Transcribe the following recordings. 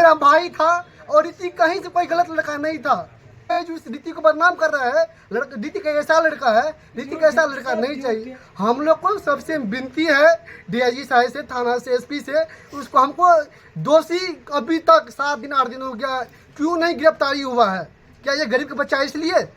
मेरा भाई था और ऋतिक कहीं से कोई गलत लड़का नहीं था। जो इस ऋतिक को बदनाम कर रहा है, ऋतिक ऐसा लड़का है, ऋतिक ऐसा लड़का नहीं चाहिए। हम लोग को सबसे विनती है डीआईजी साहब से, थाना से, एसपी से, उसको हमको दोषी अभी तक 7 दिन 8 दिन हो गया क्यों नहीं गिरफ्तारी हुआ है? क्या ये गरीब का बच्चा इसलिए?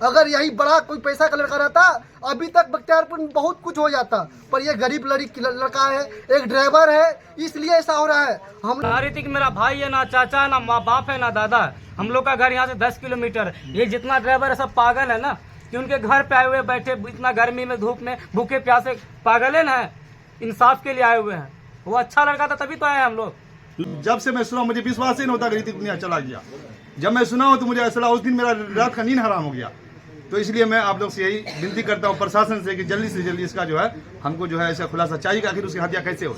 अगर यही बड़ा कोई पैसा का लड़का रहता अभी तक बख्तियारपुर में बहुत कुछ हो जाता, पर ये गरीब लड़का है, एक ड्राइवर है, इसलिए ऐसा हो रहा है। हम ऋतिक मेरा भाई है, ना चाचा है, ना माँ बाप है, ना दादा है। हम लोग का घर यहाँ से 10 किलोमीटर। ये जितना ड्राइवर है सब पागल है ना, कि उनके घर पे आए हुए बैठे इतना गर्मी में धूप में भूखे प्यासे पागल है ना, इंसाफ के लिए आए हुए हैं। वो अच्छा लड़का था तभी तो आए हम लोग। जब से मैं सुना मुझे विश्वास ही नहीं होता कि ऋतिक दुनिया चला गया। जब मैं सुना हूँ तो मुझे ऐसा लगा, उस दिन मेरा रात का नींद हराम हो गया। तो इसलिए मैं आप लोग से यही विनती करता हूँ प्रशासन से कि जल्दी से जल्दी इसका जो है हमको जो है ऐसा खुलासा चाहिए कि आखिर उसकी हत्या कैसे हो।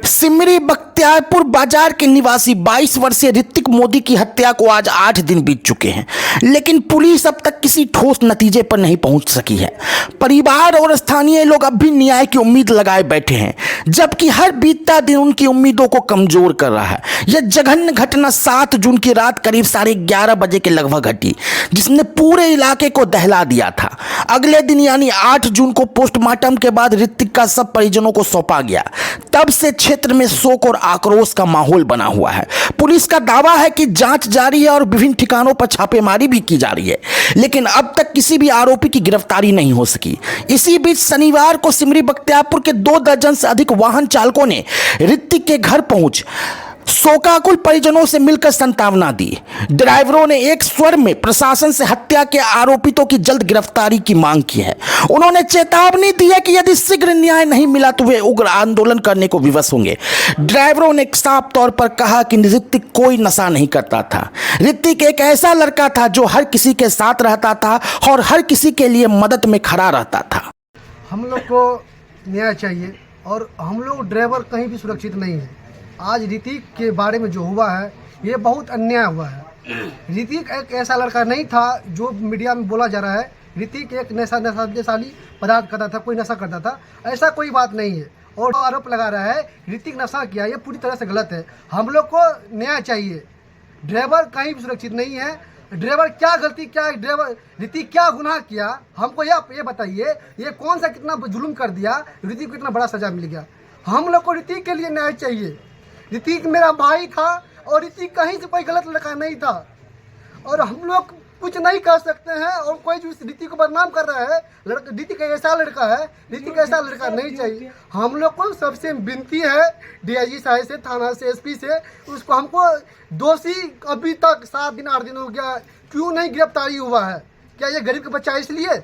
सिमरी बख्तियारपुर बाजार के निवासी 22 वर्षीय ऋतिक मोदी की हत्या को आज 8 दिन बीत चुके हैं, लेकिन पुलिस अब तक किसी ठोस नतीजे पर नहीं पहुंच सकी है। परिवार और स्थानीय लोग अब भी न्याय की उम्मीद लगाए बैठे हैं, जबकि हर बीतता दिन उनकी उम्मीदों को कमजोर कर रहा है। यह जघन्य घटना 7 जून की रात करीब 11:30 बजे के लगभग घटी, जिसने पूरे इलाके को दहला दिया था। अगले दिन यानी 8 जून को पोस्टमार्टम के बाद ऋतिक का सब परिजनों को सौंपा गया। तब से क्षेत्र में शोक और आक्रोश का माहौल बना हुआ है। पुलिस का दावा है कि जांच जारी है और विभिन्न ठिकानों पर छापेमारी भी की जा रही है, लेकिन अब तक किसी भी आरोपी की गिरफ्तारी नहीं हो सकी। इसी बीच शनिवार को सिमरी बख्तियारपुर के 2 दर्जन से अधिक वाहन चालकों ने ऋतिक के घर पहुंच शोकाकुल परिजनों से मिलकर सांत्वना दी। ड्राइवरों ने एक स्वर में प्रशासन से हत्या के आरोपितों की जल्द गिरफ्तारी की मांग की है। उन्होंने चेतावनी दी है कि यदि शीघ्र न्याय नहीं मिला तो वे उग्र आंदोलन करने को विवश होंगे। ड्राइवरों ने साफ तौर पर कहा कि ऋतिक कोई नशा नहीं करता था। ऋतिक एक ऐसा लड़का था जो हर किसी के साथ रहता था और हर किसी के लिए मदद में खड़ा रहता था। हम लोग को न्याय चाहिए और हम लोग ड्राइवर कहीं भी सुरक्षित नहीं है। आज ऋतिक के बारे में जो हुआ है ये बहुत अन्याय हुआ है। ऋतिक एक ऐसा लड़का नहीं था जो मीडिया में बोला जा रहा है ऋतिक एक नशाली पदार्थ करता था, कोई नशा करता था, ऐसा कोई बात नहीं है। और आरोप लगा रहा है ऋतिक नशा किया, ये पूरी तरह से गलत है। हम लोग को न्याय चाहिए। ड्राइवर कहीं भी सुरक्षित नहीं है। ड्राइवर क्या गलती, क्या ड्राइवर ऋतिक क्या गुनाह किया, हमको ये बताइए। ये कौन सा कितना जुल्म कर दिया, ऋतिक को इतना बड़ा सजा मिल गया। हम लोग को ऋतिक के लिए न्याय चाहिए। ऋतिक मेरा भाई था और ऋतिक कहीं से कोई गलत लड़का नहीं था और हम लोग कुछ नहीं कर सकते हैं। और कोई जो इस ऋतिक को बदनाम कर रहा है, ऋतिक ऐसा लड़का है, ऋतिक ऐसा लड़का नहीं चाहिए। हम लोग को सबसे विनती है डीआईजी साहब से, थाना से, एसपी से, उसको हमको दोषी अभी तक 7 दिन 8 दिन हो गया क्यों नहीं गिरफ्तारी हुआ है? क्या ये गरीब का बच्चा इसलिए?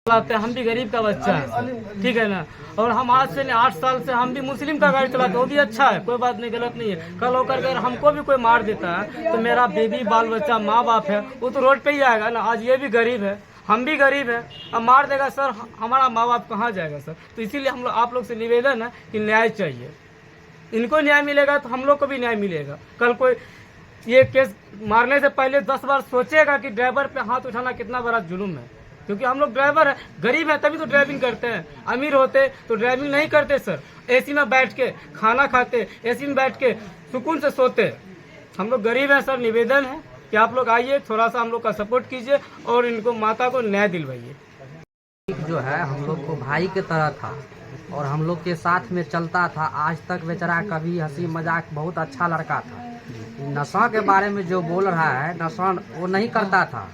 हम भी गरीब का बच्चा है, ठीक है ना। और हम आज से 8 साल से हम भी मुस्लिम का गाड़ी चलाते, वो भी अच्छा है, कोई बात नहीं, गलत नहीं है। कल होकर अगर हमको भी कोई मार देता है तो मेरा बेबी बाल बच्चा माँ बाप है वो तो रोड पे ही आएगा ना। आज ये भी गरीब है, हम भी गरीब है, अब मार देगा सर, हमारा माँ बाप कहाँ जाएगा सर? तो इसीलिए हम लोग आप लोग से निवेदन है कि न्याय चाहिए। इनको न्याय मिलेगा तो हम लोग को भी न्याय मिलेगा। कल कोई ये केस मारने से पहले 10 बार सोचेगा कि ड्राइवर पे हाथ उठाना कितना बड़ा जुल्म है, क्योंकि हम लोग ड्राइवर है, गरीब है तभी तो ड्राइविंग करते हैं। अमीर होते तो ड्राइविंग नहीं करते सर, एसी में बैठ के खाना खाते, एसी में बैठ के सुकून से सोते। हम लोग गरीब हैं सर, निवेदन है कि आप लोग आइए, थोड़ा सा हम लोग का सपोर्ट कीजिए और इनको माता को न्याय दिलवाइए। जो है हम लोग को भाई के तरह था और हम लोग के साथ में चलता था। आज तक बेचारा कभी हंसी मजाक, बहुत अच्छा लड़का था। नशा के बारे में जो बोल रहा है, नशा वो नहीं करता था,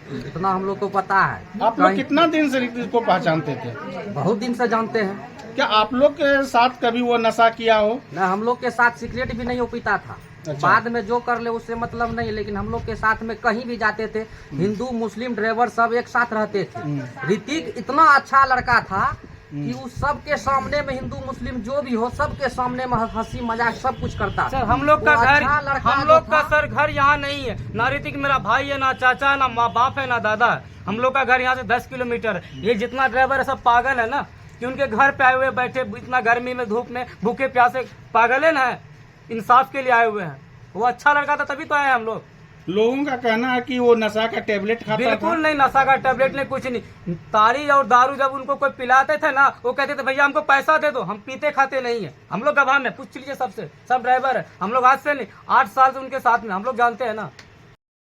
इतना हम लोग को पता है। आप लोग कितना दिन से ऋतिक को पहचानते थे? बहुत दिन से जानते हैं। क्या आप लोग के साथ कभी वो नशा किया हो? न, हम लोग के साथ सिगरेट भी नहीं हो पीता था। अच्छा। बाद में जो कर ले उससे मतलब नहीं, लेकिन हम लोग के साथ में कहीं भी जाते थे, हिंदू मुस्लिम ड्राइवर सब एक साथ रहते थे। ऋतिक इतना अच्छा लड़का था कि उस सब के सामने में, हिंदू मुस्लिम जो भी हो, सबके सामने में हंसी मजाक सब कुछ करता। सर हम लोग का घर, हम लोग का था। सर घर यहाँ नहीं है। ना ऋतिक मेरा भाई है, ना चाचा है, ना माँ बाप है, ना दादा है। हम लोग का घर यहाँ से 10 किलोमीटर। ये जितना ड्राइवर है सब पागल है ना, कि उनके घर पे आए हुए बैठे इतना गर्मी में धूप में भूखे प्यासे पागल है ना, इंसाफ के लिए आए हुए हैं। वो अच्छा लड़का था तभी तो आए हम लोग। लोगों का कहना है कि वो नशा का टेबलेट खाता था। बिल्कुल नहीं, नशा का टेबलेट नहीं, कुछ नहीं। तारी और दारू जब उनको कोई पिलाते थे ना, वो कहते थे भैया हमको पैसा दे दो, हम पीते खाते नहीं है। हम लोग गवाह में पूछ लीजिए, सबसे सब ड्राइवर है। हम लोग आज से नहीं, 8 साल से उनके साथ में, हम लोग जानते हैं ना।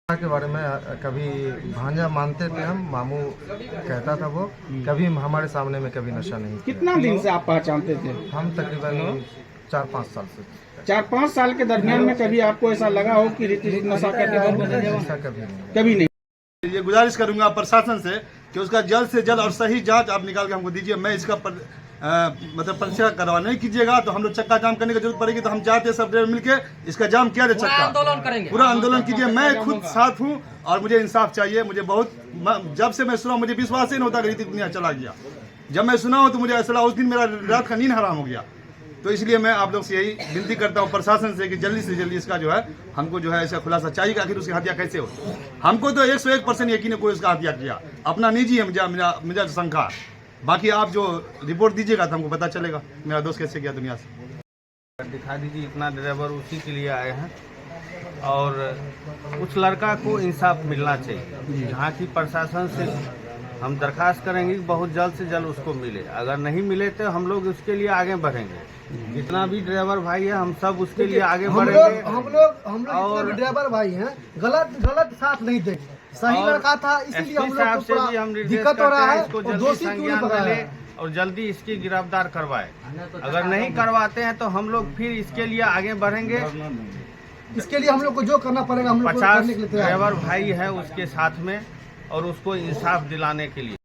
के बारे में कभी भांजा मानते थे हम, मामू कहता था वो, कभी हमारे सामने में कभी नशा नहीं किया। कितना दिन से आप पहचानते थे? हम तकरीबन 4-5 साल से। 4-5 साल के दरमियान में कभी आपको ऐसा लगा हो कि ऋतिक नशा करते थे? ऐसा कभी नहीं। कभी नहीं। ये गुजारिश करूंगा प्रशासन से कि उसका जल्द से जल्द और सही जांच आप निकाल के हमको दीजिए। मैं इसका मतलब परीक्षा करवा नहीं कीजिएगा तो हम लोग चक्का जाम करने की जरूरत पड़ेगी। तो हम चाहते हैं सब ड्राइवर मिलके इसका जाम किया जाए, चक्का आंदोलन करेंगे, पूरा आंदोलन कीजिए। मैं खुद साथ हूँ और मुझे इंसाफ चाहिए। मुझे बहुत, जब से मैं सुना मुझे विश्वास ही नहीं होता कि ऋतिक दुनिया चला गया। जब मैं सुना हूँ तो मुझे ऐसा लगा, उस दिन मेरा रात का नींद हराम हो गया। तो इसलिए मैं आप लोग से यही विनती करता हूँ प्रशासन से कि जल्दी से जल्दी इसका जो है हमको जो है ऐसा खुलासा चाहिए कि आखिर उसकी हत्या कैसे हो। हमको तो 101% यकीन है कोई उसका हत्या किया, अपना निजी है मुझे शंका। बाकी आप जो रिपोर्ट दीजिएगा तो हमको पता चलेगा मेरा दोस्त कैसे गया दुनिया से। दिखा दीजिए, इतना ड्राइवर उसी के लिए आए हैं और उस लड़का को इंसाफ मिलना चाहिए। यहाँ की प्रशासन से हम दरखास्त करेंगे कि बहुत जल्द से जल्द उसको मिले। अगर नहीं मिले तो हम लोग उसके लिए आगे बढ़ेंगे। जितना भी ड्राइवर भाई है हम सब उसके लिए आगे बढ़ेंगे। हम लोग ड्राइवर भाई हैं, गलत साथ नहीं देंगे। सही लड़का था, इसीलिए हम लोग को पूरा दिक्कत हो रहा है। और दोषी क्यों नहीं पकड़ा है? और जल्दी इसकी गिरफ्तार करवाए। अगर नहीं करवाते हैं तो हम लोग फिर इसके लिए आगे बढ़ेंगे। इसके लिए हम लोग को जो करना पड़ेगा हम लोग 50 करने के लिए तैयार हैं। ड्राइवर भाई है उसके साथ में और उसको इंसाफ दिलाने के लिए।